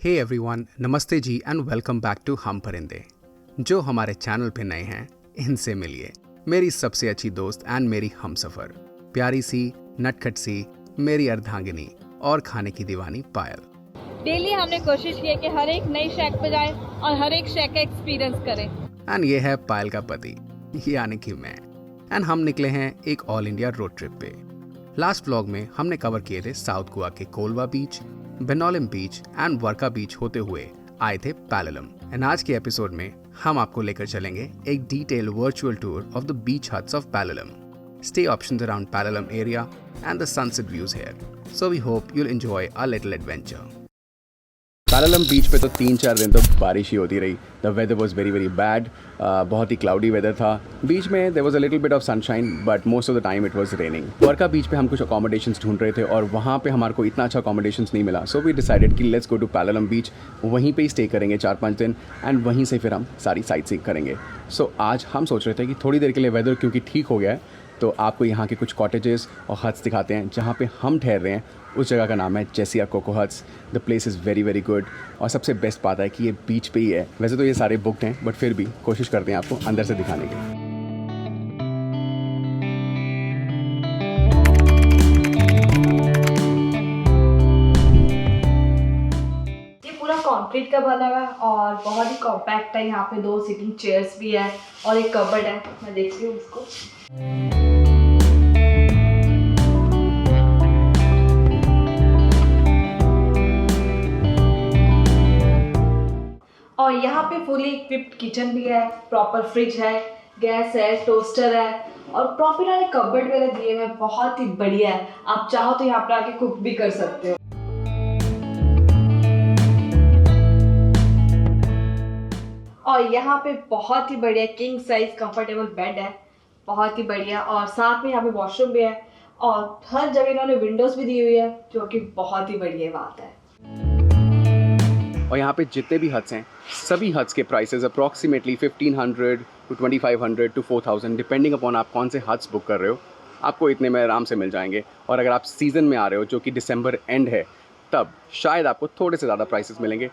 Hey everyone, नमस्ते जी and welcome back to हम परिंदे। जो हमारे चैनल पे नए हैं इनसे मिलिए, मेरी सबसे अच्छी दोस्त एंड मेरी हमसफर, प्यारी सी नटखट सी मेरी अर्धांगिनी और खाने की दीवानी पायल। डेली हमने कोशिश की है कि हर एक नई शेक पे जाए और हर एक शेक का एक्सपीरियंस करें। एंड ये है पायल का पति यानी कि मैं। एंड हम निकले हैं एक ऑल इंडिया रोड ट्रिप पे। लास्ट व्लॉग में हमने कवर किए थे साउथ गोवा के कोलवा बीच, बेनोलिम बीच एंड वर्का बीच होते हुए आए थे पैललम। एंड आज के एपिसोड में हम आपको लेकर चलेंगे एक detail virtual tour of the beach huts of Palolem, stay options around Palalam area and the sunset views here. So we hope you'll enjoy our little adventure. Palolem beach पे तो 3-4 दिन तो बारिश ही होती रही। The weather was very very bad, बहुत ही क्लाउडी वेदर था। बीच में there was a little bit of sunshine but most of the time it was raining. Varca beach पे हम कुछ अकोमोडेशंस ढूंढ रहे थे और वहाँ पे हमारे को इतना अच्छा अकोमोडेशंस नहीं मिला। सो वी डिसाइडेड कि लेट्स गो टू पैललम बीच, वहीं पे ही स्टे करेंगे 4-5 दिन एंड वहीं से फिर हम सारी साइट सीइंग करेंगे। सो आज हम सोच रहे थे कि थोड़ी देर के लिए वेदर क्योंकि ठीक हो गया है तो आपको यहाँ के कुछ कॉटेजेस और हट्स दिखाते हैं जहाँ पे हम ठहर रहे हैं। उस जगह का नाम है जेसिया coco huts. The place is very very good और सबसे बेस्ट बात है कि ये बीच पे ही है। वैसे तो ये सारे बुकड हैं बट फिर भी कोशिश करते हैं आपको अंदर से दिखाने की। ये पूरा कंक्रीट का बना हुआ है और बहुत ही कॉम्पैक्ट है। यहाँ पे 2 सिटिंग चेयर्स भी है और एक कबर्ड है। मैं देखती हूँ उसको। और यहाँ पे फुली इक्विप्ड किचन भी है, प्रॉपर फ्रिज है, गैस है, टोस्टर है और प्रॉपर वाले कबर्ड वगैरह दिए हुए हैं। बहुत ही बढ़िया है। आप चाहो तो यहाँ पर आके कुक भी कर सकते हो। और यहाँ पे बहुत ही बढ़िया किंग साइज कंफर्टेबल बेड है, बहुत ही बढ़िया। और साथ में यहाँ पे वॉशरूम भी है और हर जगह इन्होंने विंडोज भी दी हुई है जो कि बहुत ही बढ़िया बात है। और यहाँ पे जितने भी हट्स हैं सभी हट्स के prices approximately 1500 to 2500 to 4000 depending upon आप कौन से हट्स बुक कर रहे हो, आपको इतने में आराम से मिल जाएंगे। और अगर आप सीज़न में आ रहे हो जो कि दिसंबर एंड है तब शायद आपको थोड़े से ज़्यादा प्राइसेस मिलेंगे।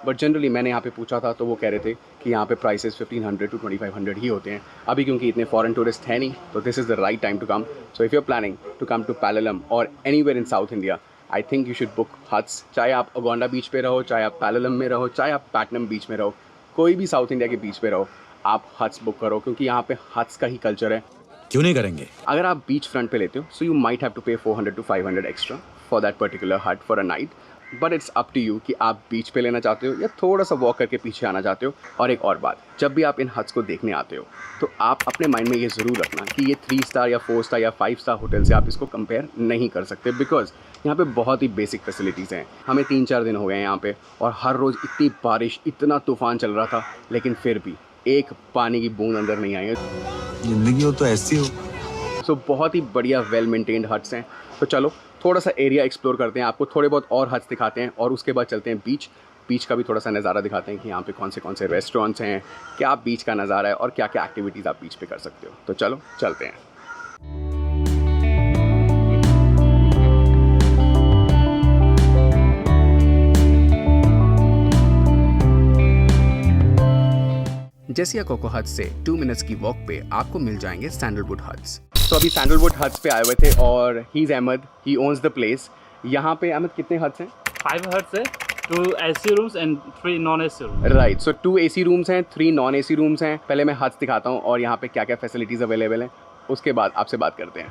बट जनरली मैंने यहाँ पे पूछा था तो वो कह रहे थे कि यहाँ पे प्राइसेस 1500 to 2500 ही होते हैं। अभी क्योंकि इतने फॉरेन टूरिस्ट हैं नहीं तो this is the right time to come. So if you are planning to come to Palolem और anywhere in South India, I think you should book huts. चाहे आप अगोंडा बीच पे रहो, चाहे आप पैललम में रहो, चाहे आप पैटनम बीच में रहो, कोई भी साउथ इंडिया के बीच पे रहो, आप हट्स बुक करो क्योंकि यहाँ पे हट्स का ही कल्चर है। क्यों नहीं करेंगे? अगर आप बीच फ्रंट पे लेते हो so you might have to pay 400 to 500 extra for that particular hut for a night. But it's up to you कि आप बीच पे लेना चाहते हो या थोड़ा सा वॉक करके पीछे आना चाहते हो। और एक और बात, जब भी आप इन हट्स को देखने आते हो तो आप अपने माइंड में ये ज़रूर रखना कि ये 3 स्टार या 4 स्टार या 5 स्टार होटल से आप इसको कंपेयर नहीं कर सकते बिकॉज यहाँ पे बहुत ही बेसिक फैसिलिटीज़ हैं। हमें 3-4 दिन हो गए हैं यहाँ पे और हर रोज़ इतनी बारिश, इतना तूफान चल रहा था लेकिन फिर भी एक पानी की बूंद अंदर नहीं आई है। जिंदगी हो तो ऐसी हो। सो बहुत ही बढ़िया वेल मेंटेन्ड हट्स हैं। तो चलो थोड़ा सा एरिया एक्सप्लोर करते हैं, आपको थोड़े बहुत और हट्स दिखाते हैं और उसके बाद चलते हैं बीच का भी थोड़ा सा नज़ारा दिखाते हैं कि यहाँ पे कौन से रेस्टोरेंट्स हैं, क्या बीच का नज़ारा है और क्या क्या एक्टिविटीज़ आप बीच पे कर सकते हो। तो चलो चलते हैं। जेसिया कोको हट्स से 2 मिनट्स की वॉक पे आपको मिल जाएंगे सैंडलवुड हट्स। तो अभी सैंडलवुड हट्स पे आए हुए थे और he is Ahmed, he owns the place. यहाँ पे अहमद कितने हट्स हैं? 5 huts है, 2 AC rooms and 3 non-AC rooms। Right, so 2 AC rooms हैं, 3 नॉन AC रूम्स हैं। पहले मैं हट्स दिखाता हूँ और यहाँ पे क्या क्या फैसिलिटीज़ अवेलेबल हैं, उसके बाद आपसे बात करते हैं।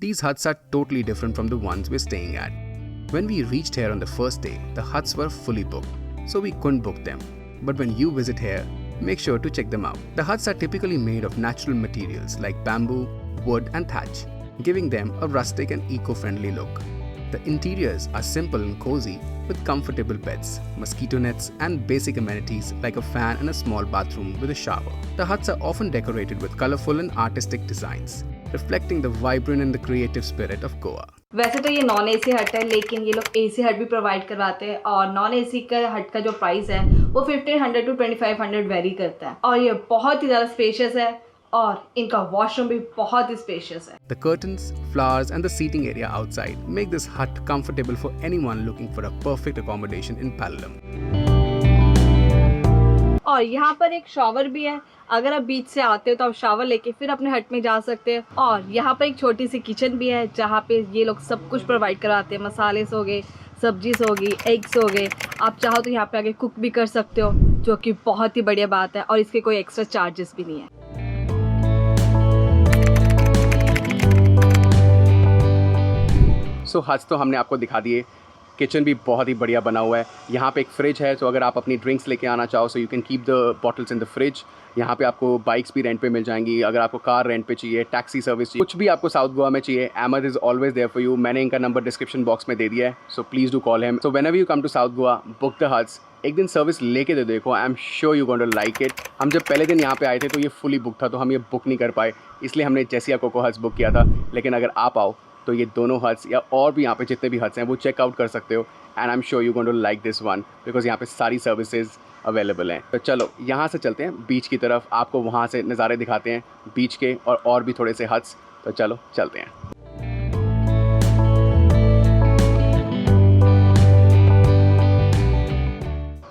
These huts are totally different from the ones we're staying at. When we reached here on the first day, the huts were fully booked, so we couldn't book them. But when you visit here, make sure to check them out. The huts are typically made of natural materials like bamboo, wood and thatch, giving them a rustic and eco-friendly look. The interiors are simple and cozy with comfortable beds, mosquito nets and basic amenities like a fan and a small bathroom with a shower. The huts are often decorated with colorful and artistic designs, reflecting the vibrant and the creative spirit of Goa. वैसे तो ये non AC हट है, लेकिन ये लोग AC हट भी प्रोवाइड करवाते हैं और नॉन एसी का हट का जो प्राइस है वो 1500 to 2500 वेरी करता है। और ये बहुत ही ज़्यादा स्पेशियस है और इनका वॉशरूम भी बहुत ही स्पेशियस है। The curtains, flowers and the seating area outside make this hut comfortable for anyone looking for a perfect accommodation in Pallam. और यहाँ पर एक शॉवर भी है, अगर आप बीच से आते हो तो आप शावर लेके फिर अपने हट में जा सकते हैं। और यहाँ पर एक छोटी सी किचन भी है जहाँ पे ये लोग सब कुछ प्रोवाइड कराते हैं, मसाले हो गए, सब्जी हो गई, एग्स हो गए। आप चाहो तो यहाँ पे आके कुक भी कर सकते हो, जो कि बहुत ही बढ़िया बात है और इसके कोई एक्स्ट्रा चार्जेस भी नहीं है। सो हट्स तो हमने आपको दिखा दिए, किचन भी बहुत ही बढ़िया बना हुआ है। यहाँ पे एक फ्रिज है, तो अगर आप अपनी ड्रिंक्स लेके आना चाहो so you can keep the bottles in the fridge. यहाँ पे आपको बाइक्स भी रेंट पे मिल जाएंगी, अगर आपको कार रेंट पे चाहिए, टैक्सी सर्विस चाहिए, कुछ भी आपको साउथ गोवा में चाहिए, Ahmed is always there for you. मैंने इनका नंबर डिस्क्रिप्शन बॉक्स में दे दिया है, so please do call him. So whenever you come to South Goa, book the huts, एक दिन सर्विस लेके दे देखो, I am sure you going to like it. हम जब पहले दिन यहाँ पे आए थे तो ये फुली बुक था, तो हम ये बुक नहीं कर पाए, इसलिए हमने जेसिया कोको हट्स बुक किया था। लेकिन अगर आप आओ तो ये दोनों हट्स या और भी यहाँ पे जितने भी हट्स हैं वो चेकआउट कर सकते हो, and I am sure you going to like this one because यहाँ पे सारी सर्विसेज अवेलेबल हैं। तो चलो यहाँ से चलते हैं बीच की तरफ, आपको वहाँ से नज़ारे दिखाते हैं बीच के और भी थोड़े से हट्स। तो चलो चलते हैं।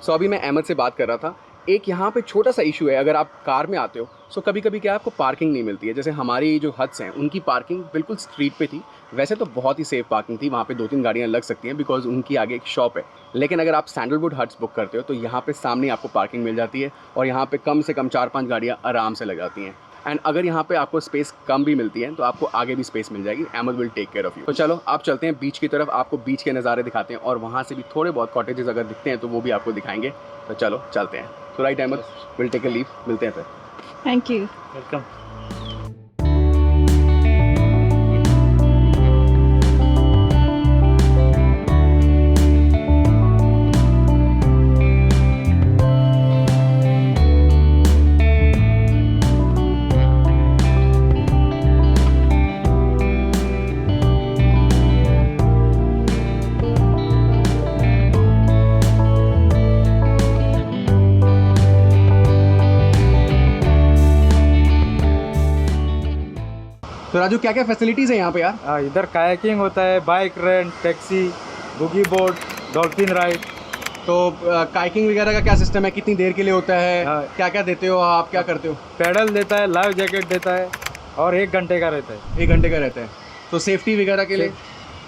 सो अभी मैं अहमद से बात कर रहा था, एक यहाँ पे छोटा सा इशू है, अगर आप कार में आते हो सो कभी कभी क्या आपको पार्किंग नहीं मिलती है। जैसे हमारी जो हट्स हैं उनकी पार्किंग बिल्कुल स्ट्रीट पे थी, वैसे तो बहुत ही सेफ पार्किंग थी, वहाँ पे 2-3 गाड़ियाँ लग सकती हैं बिकॉज उनकी आगे एक शॉप है। लेकिन अगर आप सैंडलवुड हट्स बुक करते हो तो यहाँ पे सामने आपको पार्किंग मिल जाती है और यहाँ पे कम से कम 4-5 गाड़ियाँ आराम से लग जाती हैं। एंड अगर यहाँ पे आपको स्पेस कम भी मिलती है तो आपको आगे भी स्पेस मिल जाएगी, Ahmed will take care of you. तो चलो आप चलते हैं बीच की तरफ, आपको बीच के नज़ारे दिखाते हैं और वहाँ से भी थोड़े बहुत कॉटेजेस अगर दिखते हैं तो वो भी आपको दिखाएंगे। तो चलो चलते हैं। तो right Ahmed, will take a leave, मिलते हैं फिर। Thank you. Welcome. तो राजू, क्या क्या फैसिलिटीज़ है यहाँ पे यार? इधर कायाकिंग होता है, bike rent, taxi, बुगी board, dolphin ride. तो काइकिंग वगैरह का क्या सिस्टम है, कितनी देर के लिए होता है, हाँ। क्या क्या देते हो आप, क्या करते हो? पैडल देता है, लाइव जैकेट देता है और 1 घंटे का रहता है। 1 घंटे का रहता है। तो सेफ्टी वगैरह के लिए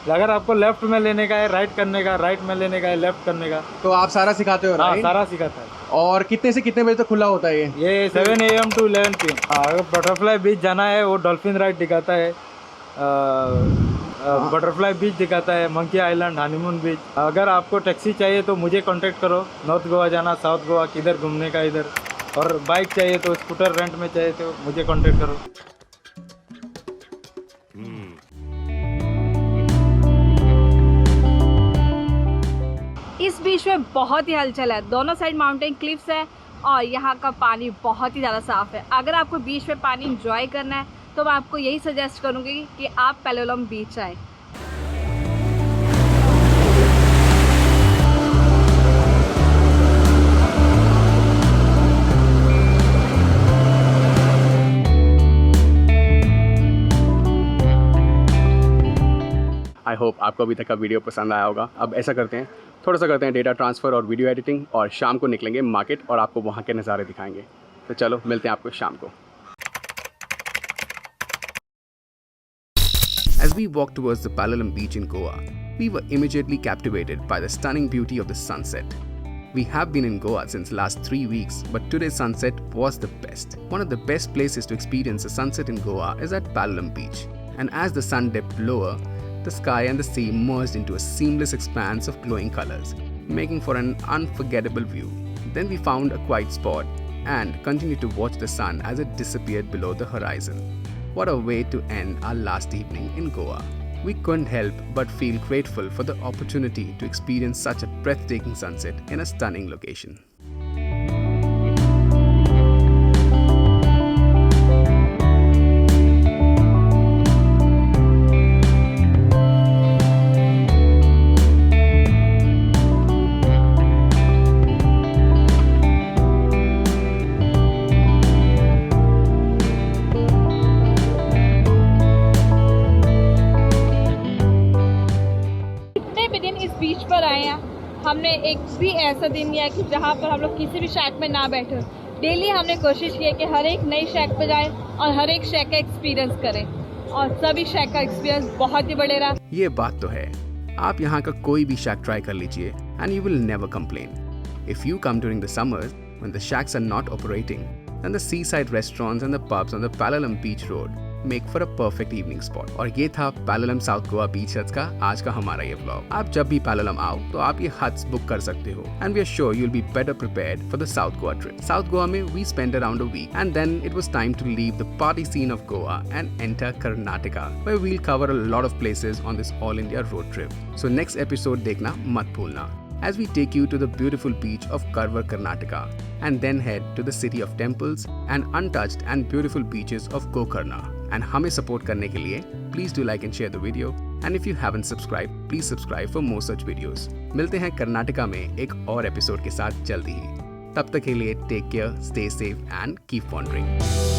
अगर आपको लेफ्ट में लेने का है, राइट करने का, राइट में लेने का है, लेफ्ट करने का, तो आप सारा सिखाते हो? हाँ राइट? सारा सिखाता है। और कितने से कितने बजे तक खुला होता है ये 7 AM to 11 PM। अगर बटरफ्लाई बीच जाना है वो डॉल्फिन राइड दिखाता है, बटरफ्लाई बीच दिखाता है, मंकी आइलैंड, हनीमून बीच। अगर आपको टैक्सी चाहिए तो मुझे कांटेक्ट करो, नॉर्थ गोवा जाना, साउथ गोवा किधर घूमने का इधर। और बाइक चाहिए तो, स्कूटर रेंट में चाहिए तो मुझे कांटेक्ट करो। इस बीच में बहुत ही हलचल है, दोनों साइड माउंटेन क्लिफ्स है और यहाँ का पानी बहुत ही ज़्यादा साफ़ है। अगर आपको बीच में पानी इंजॉय करना है तो मैं आपको यही सजेस्ट करूँगी कि आप पैलोलम बीच आए। आई होप आपको अभी तक का वीडियो पसंद आया होगा। अब ऐसा करते हैं, थोड़ा सा करते हैं डेटा ट्रांसफ़र और वीडियो एडिटिंग, और शाम को निकलेंगे मार्केट और आपको वहाँ के नज़ारे दिखाएंगे। तो चलो मिलते हैं आपको शाम को। As we walked towards the Palolem beach in Goa, we were immediately captivated by the stunning beauty of the sunset. We have been in Goa since last 3 weeks, but today's sunset was the best. One of the best places to experience a sunset in Goa is at Palolem beach. And as the sun dipped lower, the sky and the sea merged into a seamless expanse of glowing colors, making for an unforgettable view. Then we found a quiet spot and continued to watch the sun as it disappeared below the horizon. What a way to end our last evening in Goa. We couldn't help but feel grateful for the opportunity to experience such a breathtaking sunset in a stunning location. हमने एक भी ऐसा दिन नहीं है कि जहाँ पर हम लोग किसी भी शैक में ना बैठे। डेली हमने कोशिश की है कि हर एक नई शैक पे जाएं और हर एक शैक का एक्सपीरियंस करें, और सभी शैक का एक्सपीरियंस बहुत ही बढ़िया रहा। ये बात तो है, आप यहाँ का कोई भी शैक ट्राई कर लीजिए and you will never complain. If you come during the summers when the shacks are not operating, then the seaside restaurants and the pubs on the Palalam Beach Road make for a perfect evening spot। और ये था Palalam South Goa Beach Huts का आज का हमारा ये vlog। आप जब भी Palalam आओ तो आप ये huts बुक कर सकते हो and we are sure you'll be better prepared for the South Goa trip। South Goa में we spent around a week and then it was time to leave the party scene of Goa and enter Karnataka, where we'll cover a lot of places on this all India road trip। So next episode देखना मत भूलना as we take you to the beautiful beach of Karwar, Karnataka, and then head to the city of temples and untouched and beautiful beaches of Gokarna। And हमें support करने के लिए please do like and share the video, and if you haven't subscribed, please subscribe for more such videos। मिलते हैं कर्नाटका में एक और episode के साथ जल्दी ही। तब तक के लिए take care, stay safe and keep wandering.